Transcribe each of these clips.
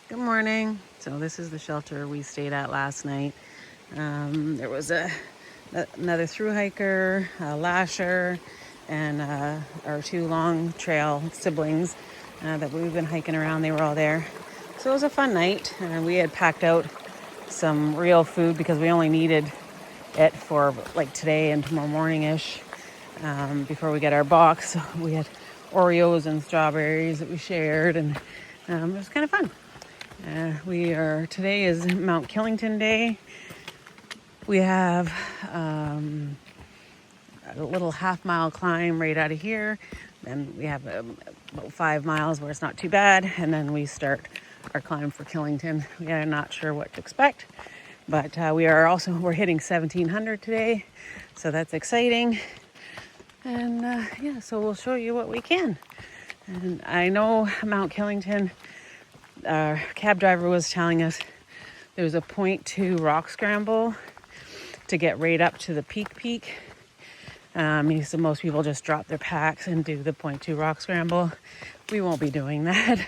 Good morning. So this is the shelter we stayed at last night. There was another through hiker, a lasher, and our two long trail siblings that we've been hiking around. They were all there. So it was a fun night. We had packed out some real food because we only needed it for like today and tomorrow morning-ish before we get our box. So we had Oreos and strawberries that we shared, and it was kind of fun. Today is Mount Killington Day. We have a little half-mile climb right out of here. Then we have about 5 miles where it's not too bad. And then we start our climb for Killington. We are not sure what to expect. But we're hitting 1,700 today. So that's exciting. And so we'll show you what we can. And I know Mount Killington, our cab driver was telling us there's a 0.2 rock scramble to get right up to the peak. He said most people just drop their packs and do the 0.2 rock scramble. We won't be doing that.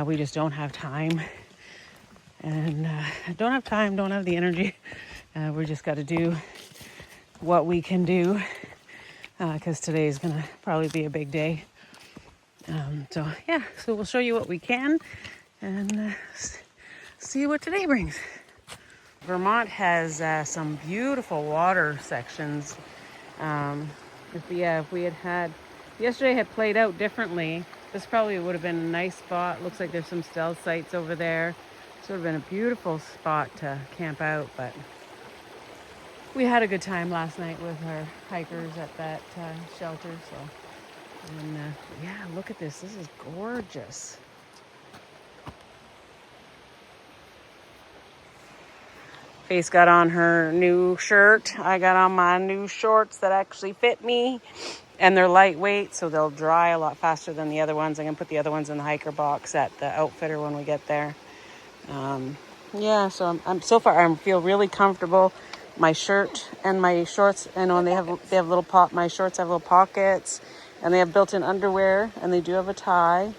We just don't have time. And don't have the energy. We just got to do what we can do because today is going to probably be a big day. So we'll show you what we can and see what today brings. Vermont has some beautiful water sections. If we had yesterday had played out differently, this probably would have been a nice spot. Looks like there's some stealth sites over there. This would have been a beautiful spot to camp out, but we had a good time last night with our hikers at that shelter. Look at this. This is gorgeous. Faith got on her new shirt. I got on my new shorts that actually fit me. And they're lightweight, so they'll dry a lot faster than the other ones. I'm going to put the other ones in the hiker box at the outfitter when we get there. So I feel really comfortable. My shirt and my shorts, and when they have my shorts have little pockets, and they have built-in underwear, and they do have a tie.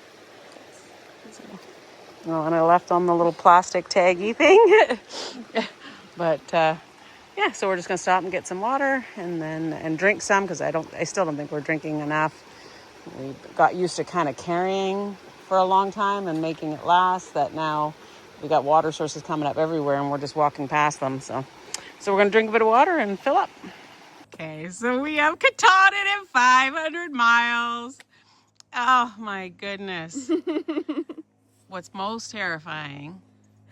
And I left on the little plastic taggy thing. But so we're just gonna stop and get some water and drink some because I still don't think we're drinking enough. We got used to kind of carrying for a long time and making it last. That now we got water sources coming up everywhere and we're just walking past them. So we're gonna drink a bit of water and fill up. Okay, so we have Katahdin at 500 miles. Oh my goodness. What's most terrifying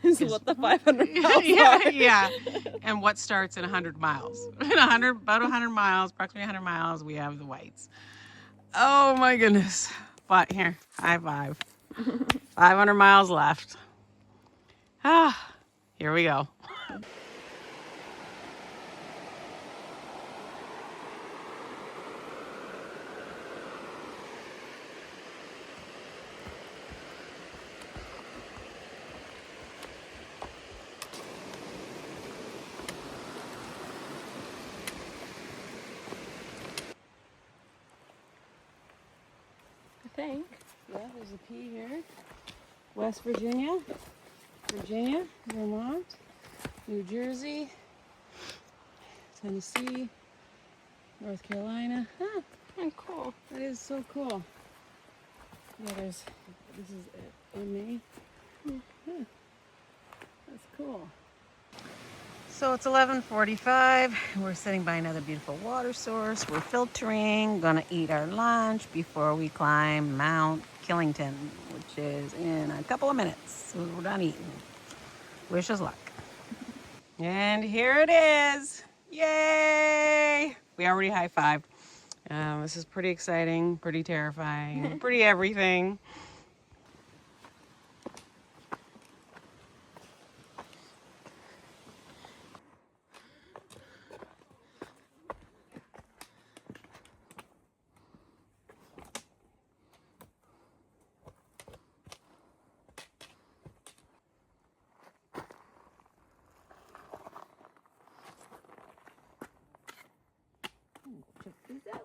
is what the 500 miles are. Yeah. And what starts in 100 miles. About 100 miles, approximately 100 miles, we have the whites. Oh my goodness. But here, high five. 500 miles left. Here we go. I think. Yeah, there's a P here. West Virginia, Vermont, New Jersey, Tennessee, North Carolina. Oh, cool. That is so cool. Yeah, this is MA. That's cool. So it's 11:45. We're sitting by another beautiful water source. We're filtering, gonna eat our lunch before we climb Mount Killington, which is in a couple of minutes. So we're done eating. Wish us luck. And here it is. Yay! We already high-fived. This is pretty exciting, pretty terrifying, pretty everything. Check these out.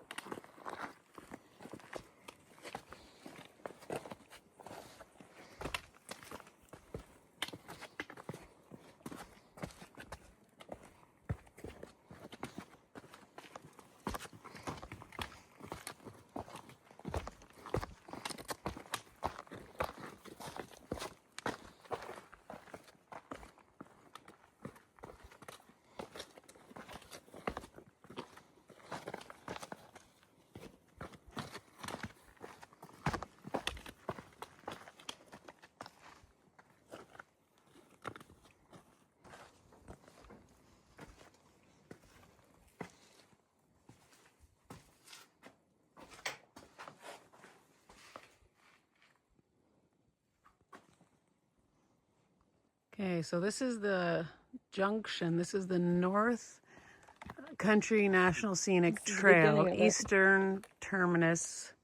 Okay, so this is the junction. This is the North Country National Scenic Trail, Eastern Terminus,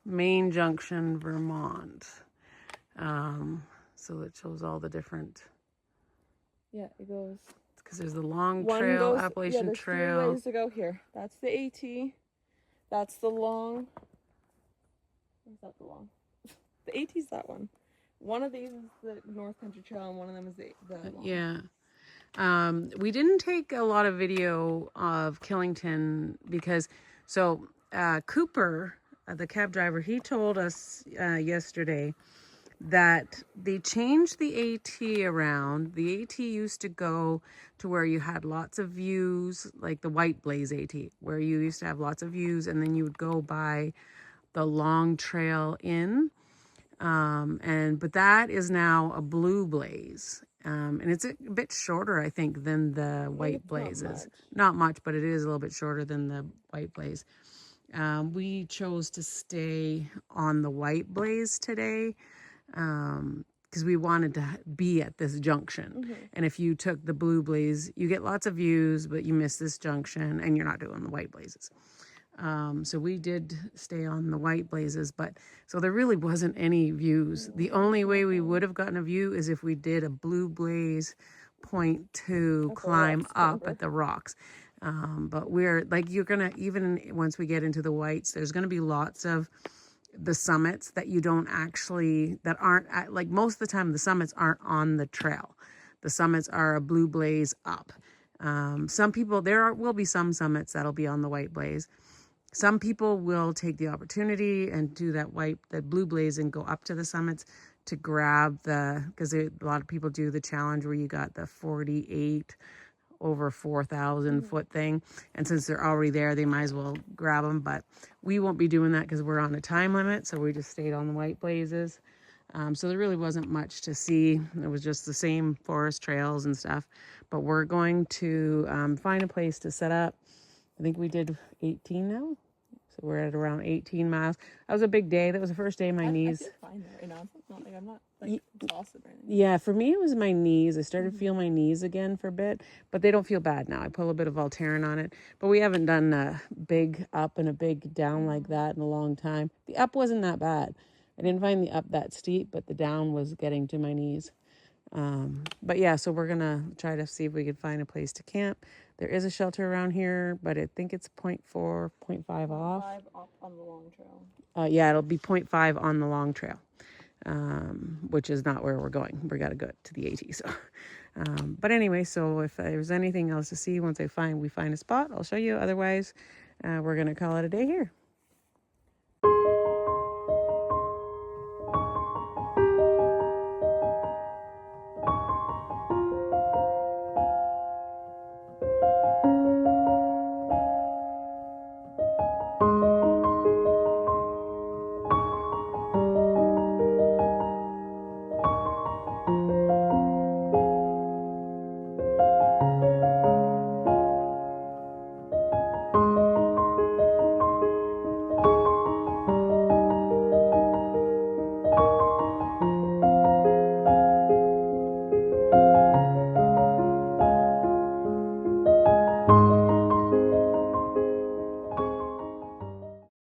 Main Junction, Vermont. So it shows all the different. Yeah, it goes. Because there's the long trail, Appalachian Trail. Yeah, there's 3 ways to go here. That's the AT. That's the long. Where's that the long? The AT's that one. One of these is the North Country Trail, and one of them is the long. Yeah. We didn't take a lot of video of Killington because, Cooper, the cab driver, he told us yesterday that they changed the AT around. The AT used to go to where you had lots of views, like the White Blaze AT, where you used to have lots of views, and then you would go by the Long Trail Inn. But that is now a Blue Blaze. And it's a bit shorter, I think, than the White Blazes. Not much, but it is a little bit shorter than the White Blaze. We chose to stay on the White Blaze today because we wanted to be at this junction. And if you took the Blue Blaze, you get lots of views, but you miss this junction and you're not doing the White Blazes. So we did stay on the White Blazes, but so there really wasn't any views. The only way we would have gotten a view is if we did a Blue Blaze point to climb up at the rocks. But we're like, you're gonna, even once we get into the Whites, there's gonna be lots of the summits that you don't actually, that aren't, like most of the time the summits aren't on the trail. The summits are a Blue Blaze up. Some people, will be some summits that'll be on the White Blaze. Some people will take the opportunity and do that the Blue Blaze, and go up to the summits to grab because a lot of people do the challenge where you got the 48 over 4,000 foot thing. And since they're already there, they might as well grab them. But we won't be doing that because we're on a time limit. So we just stayed on the White Blazes. So there really wasn't much to see. It was just the same forest trails and stuff. But we're going to find a place to set up. I think we did 18 now. So we're at around 18 miles. That was a big day. That was the first day my knees. I feel fine there. You know, it's not like I'm not like exhausted or anything. Yeah, for me it was my knees. I started to feel my knees again for a bit, but they don't feel bad now. I put a little bit of Voltaren on it, but we haven't done a big up and a big down like that in a long time. The up wasn't that bad. I didn't find the up that steep, but the down was getting to my knees. But yeah, so we're gonna try to see if we can find a place to camp. There is a shelter around here, but I think it's 0.4, 0.5 off. 5 up on the long trail. Yeah, it'll be 0.5 on the long trail, which is not where we're going. We got to go to the AT. So, but anyway, so if there's anything else to see once we find a spot, I'll show you. Otherwise, we're gonna call it a day here.